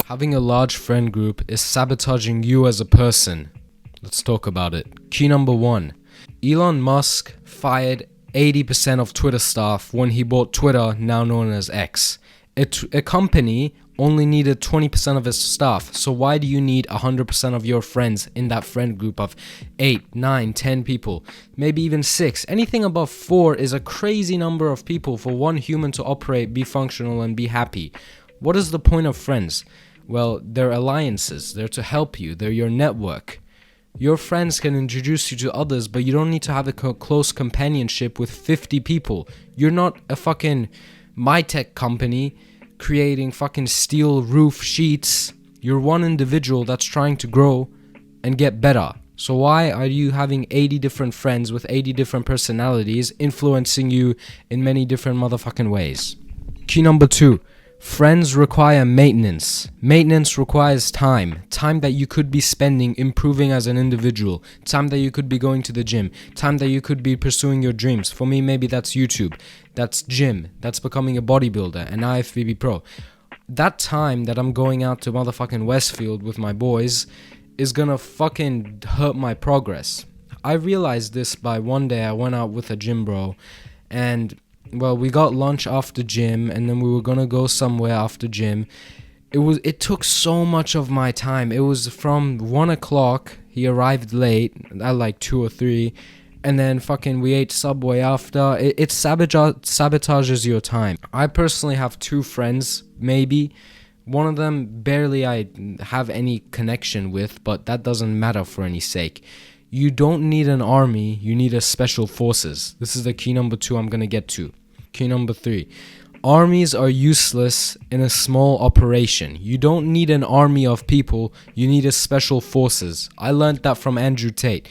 Having a large friend group is sabotaging you as a person. Let's talk about it. Key number 1. Elon Musk fired 80% of Twitter staff when he bought Twitter, now known as X. A company only needed 20% of its staff, so why do you need 100% of your friends in that friend group of 8, 9, 10 people, maybe even 6? Anything above 4 is a crazy number of people for one human to operate, be functional, and be happy. What is the point of friends? Well, they're alliances, they're to help you, they're your network. Your friends can introduce you to others, but you don't need to have a close companionship with 50 people. You're not a fucking MyTech company creating fucking steel roof sheets. You're one individual that's trying to grow and get better. So why are you having 80 different friends with 80 different personalities influencing you in many different motherfucking ways? Key number 2. Friends require maintenance. Maintenance requires time. Time that you could be spending improving as an individual. Time that you could be going to the gym. Time that you could be pursuing your dreams. For me, maybe that's YouTube. That's gym. That's becoming a bodybuilder, an IFBB pro. That time that I'm going out to motherfucking Westfield with my boys is gonna fucking hurt my progress. I realized this by one day I went out with a gym bro and we got lunch after gym, and then we were gonna go somewhere after gym. It took so much of my time. It was from 1 o'clock. He arrived late at like 2 or 3, and then fucking we ate Subway after. It sabotages your time. I personally have 2 friends, maybe. One of them barely I have any connection with, but that doesn't matter for any sake. You don't need an army, you need a special forces. This is the key number 2 I'm going to get to. Key number 3. Armies are useless in a small operation. You don't need an army of people, you need a special forces. I learned that from Andrew Tate.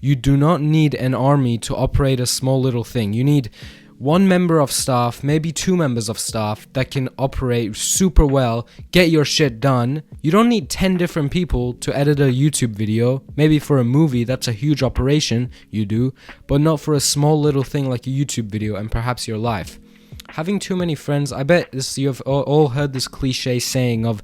You do not need an army to operate a small little thing. You need 1 member of staff, maybe 2 members of staff that can operate super well, get your shit done. You don't need 10 different people to edit a YouTube video. Maybe for a movie, that's a huge operation, you do, but not for a small little thing like a YouTube video and perhaps your life. Having too many friends, I bet you've all heard this cliche saying of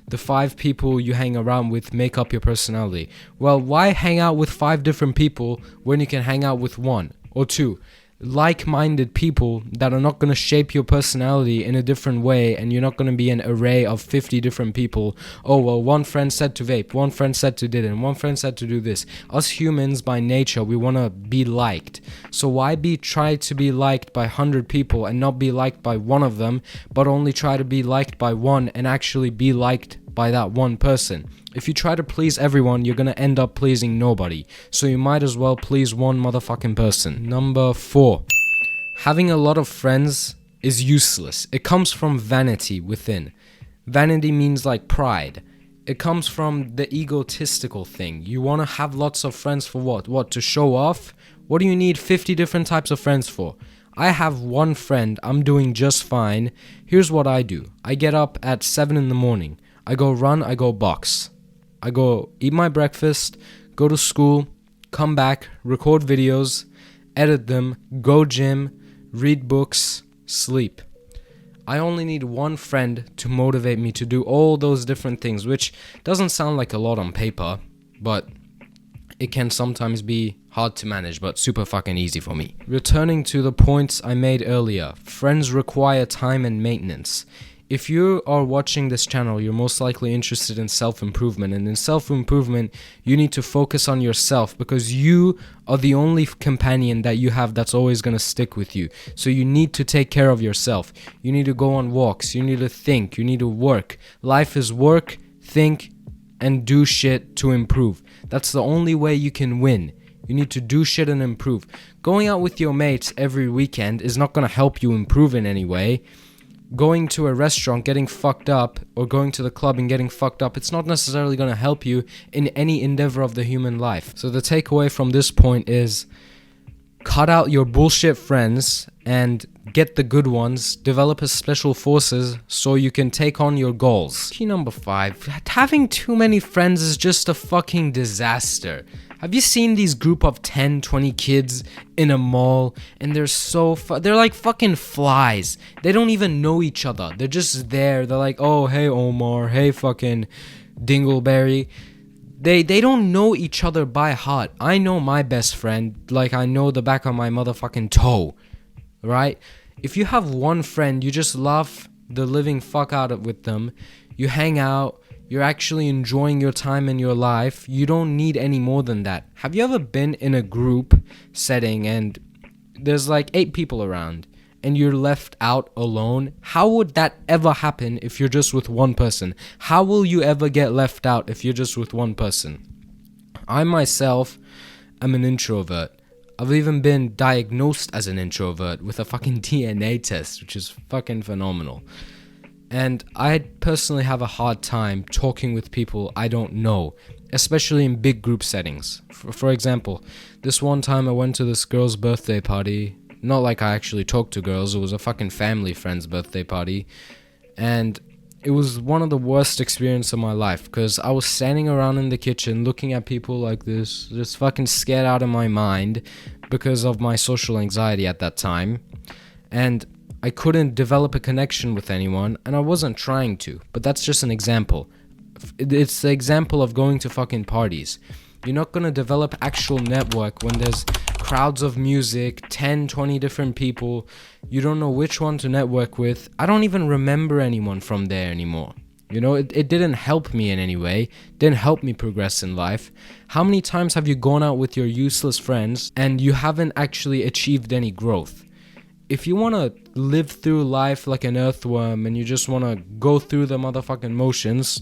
the 5 people you hang around with make up your personality. Well, why hang out with 5 different people when you can hang out with 1 or 2? Like-minded people that are not going to shape your personality in a different way, and you're not going to be an array of 50 different people. Oh, well, one friend said to vape, one friend said to didn't, one friend said to do this. Us humans, by nature, we want to be liked. So why try to be liked by 100 people and not be liked by one of them, but only try to be liked by one and actually be liked by that one person? If you try to please everyone, you're gonna end up pleasing nobody. So you might as well please one motherfucking person. Number 4. Having a lot of friends is useless. It comes from vanity within. Vanity means like pride. It comes from the egotistical thing. You wanna have lots of friends for what? What, to show off? What do you need 50 different types of friends for? I have 1 friend, I'm doing just fine. Here's what I do. I get up at 7 in the morning. I go run, I go box. I go eat my breakfast, go to school, come back, record videos, edit them, go gym, read books, sleep. I only need 1 friend to motivate me to do all those different things, which doesn't sound like a lot on paper, but it can sometimes be hard to manage, but super fucking easy for me. Returning to the points I made earlier, friends require time and maintenance. If you are watching this channel, you're most likely interested in self-improvement, and in self-improvement, you need to focus on yourself because you are the only companion that you have that's always going to stick with you. So you need to take care of yourself. You need to go on walks. You need to think. You need to work. Life is work, think, and do shit to improve. That's the only way you can win. You need to do shit and improve. Going out with your mates every weekend is not going to help you improve in any way. Going to a restaurant, getting fucked up, or going to the club and getting fucked up, it's not necessarily going to help you in any endeavor of the human life. So the takeaway from this point is cut out your bullshit friends and get the good ones, develop as special forces so you can take on your goals. Key number 5, having too many friends is just a fucking disaster. Have you seen these group of 10, 20 kids in a mall, and they're like fucking flies. They don't even know each other. They're just there. They're like, oh, hey Omar, hey fucking Dingleberry. They don't know each other by heart. I know my best friend like I know the back of my motherfucking toe, right? If you have one friend, you just laugh the living fuck out of with them. You hang out. You're actually enjoying your time in your life. You don't need any more than that. Have you ever been in a group setting and there's like 8 people around and you're left out alone? How would that ever happen if you're just with one person? How will you ever get left out if you're just with one person? I myself am an introvert. I've even been diagnosed as an introvert with a fucking DNA test, which is fucking phenomenal. And I personally have a hard time talking with people I don't know, especially in big group settings. For example, this one time I went to this girl's birthday party. Not like I actually talked to girls, it was a fucking family friend's birthday party. And it was one of the worst experiences of my life because I was standing around in the kitchen looking at people like this, just fucking scared out of my mind because of my social anxiety at that time. And I couldn't develop a connection with anyone, and I wasn't trying to, but that's just an example. It's the example of going to fucking parties. You're not gonna develop actual network when there's crowds of music, 10, 20 different people. You don't know which one to network with. I don't even remember anyone from there anymore. You know, it didn't help me in any way, didn't help me progress in life. How many times have you gone out with your useless friends and you haven't actually achieved any growth? If you want to live through life like an earthworm and you just want to go through the motherfucking motions,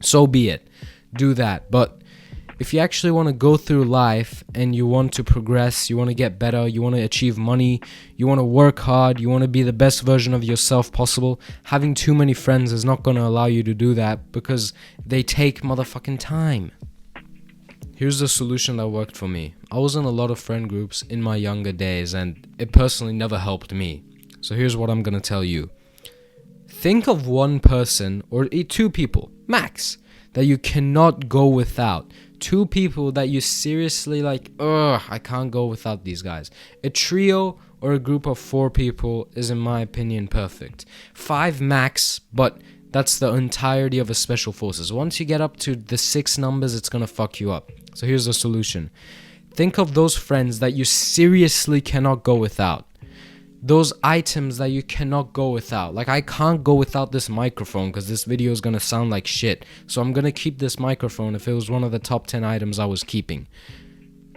so be it. Do that. But if you actually want to go through life and you want to progress, you want to get better, you want to achieve money, you want to work hard, you want to be the best version of yourself possible, having too many friends is not going to allow you to do that because they take motherfucking time. Here's the solution that worked for me. I was in a lot of friend groups in my younger days and it personally never helped me. So here's what I'm going to tell you. Think of one person or 2 people, max, that you cannot go without. 2 people that you seriously like, I can't go without these guys. A trio or a group of 4 people is, in my opinion, perfect. 5 max, but that's the entirety of a special forces. Once you get up to the 6 numbers, it's gonna fuck you up. So here's the solution. Think of those friends that you seriously cannot go without. Those items that you cannot go without. Like, I can't go without this microphone because this video is gonna sound like shit. So I'm gonna keep this microphone if it was one of the top 10 items I was keeping.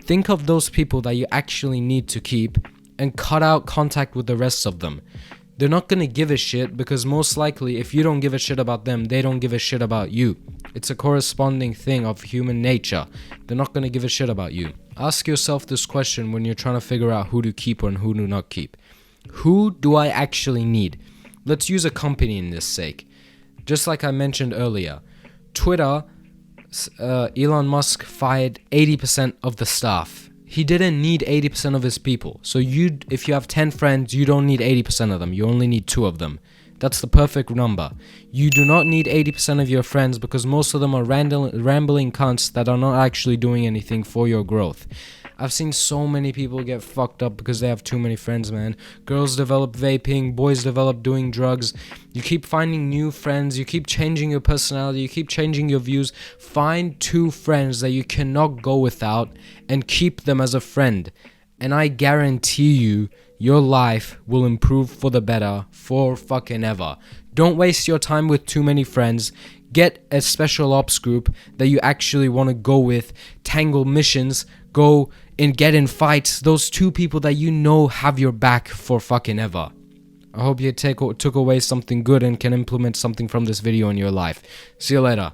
Think of those people that you actually need to keep and cut out contact with the rest of them. They're not gonna give a shit because most likely if you don't give a shit about them, they don't give a shit about you. It's a corresponding thing of human nature. They're not gonna give a shit about you. Ask yourself this question when you're trying to figure out who to keep and who to not keep. Who do I actually need? Let's use a company in this sake. Just like I mentioned earlier, Twitter, Elon Musk fired 80% of the staff. He didn't need 80% of his people. So if you have 10 friends, you don't need 80% of them. You only need 2 of them. That's the perfect number. You do not need 80% of your friends because most of them are rambling cunts that are not actually doing anything for your growth. I've seen so many people get fucked up because they have too many friends, man. Girls develop vaping, boys develop doing drugs. You keep finding new friends, you keep changing your personality, you keep changing your views. Find 2 friends that you cannot go without and keep them as a friend. And I guarantee you, your life will improve for the better for fucking ever. Don't waste your time with too many friends. Get a special ops group that you actually want to go with. Tangle missions. Go and get in fights. Those 2 people that you know have your back for fucking ever. I hope you took away something good and can implement something from this video in your life. See you later.